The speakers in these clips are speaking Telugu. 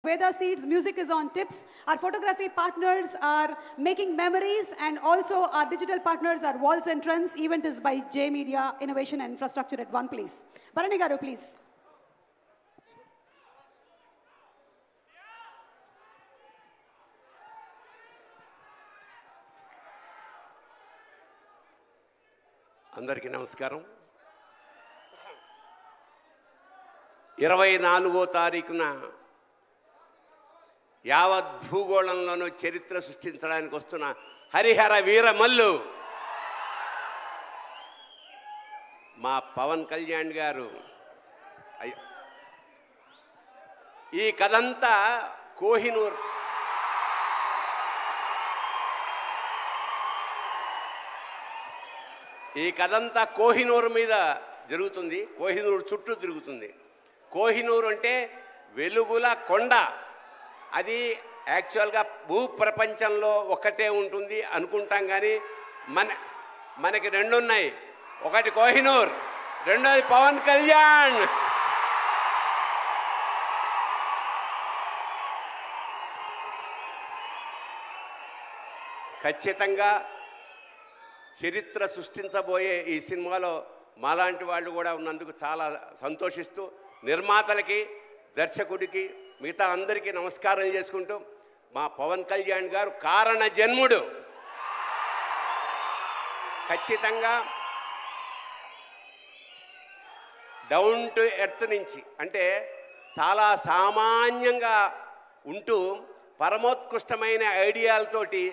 Veda Seeds. Music is on tips. Our photography partners are making memories, and also our digital partners are Walls and Trends. Event is by J Media Innovation and Infrastructure at one place. Bharani garu, please. అందరికీ నమస్కారం. 24వ తారీఖున యావత్ భూగోళంలోనూ చరిత్ర సృష్టించడానికి వస్తున్న హరిహర వీరమల్లు మా పవన్ కళ్యాణ్ గారు. ఈ కథంతా కోహినూర్ కోహినూర్ మీద జరుగుతుంది. కోహినూర్ చుట్టూ తిరుగుతుంది. కోహినూర్ అంటే వెలుగుల కొండ. అది యాక్చువల్గా భూప్రపంచంలో ఒక్కటే ఉంటుంది అనుకుంటాం, కానీ మనకి రెండు ఉన్నాయి. ఒకటి కోహినూర్, రెండోది పవన్ కళ్యాణ్. ఖచ్చితంగా చరిత్ర సృష్టించబోయే ఈ సినిమాలో మాలాంటి వాళ్ళు కూడా ఉన్నందుకు చాలా సంతోషిస్తూ, నిర్మాతలకి, దర్శకుడికి, మిగతా అందరికీ నమస్కారం చేసుకుంటూ, మా పవన్ కళ్యాణ్ గారు కారణ జన్ముడు. ఖచ్చితంగా డౌన్ టు ఎర్త్ నుంచి, అంటే చాలా సామాన్యంగా ఉంటూ పరమోత్కృష్టమైన ఐడియాలతోటి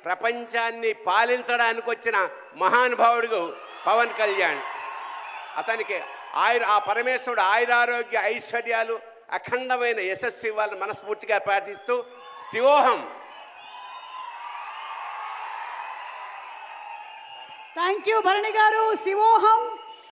ప్రపంచాన్ని పాలించడానికి వచ్చిన మహానుభావుడు పవన్ కళ్యాణ్. అతనికి ఆ పరమేశ్వరుడు ఆయురారోగ్య ఐశ్వర్యాలు, అఖండమైన యశస్సు ఇవ్వాలని మనస్ఫూర్తిగా ప్రార్థిస్తూ, శివోహం. Thank you Bharani garu. Shivoham.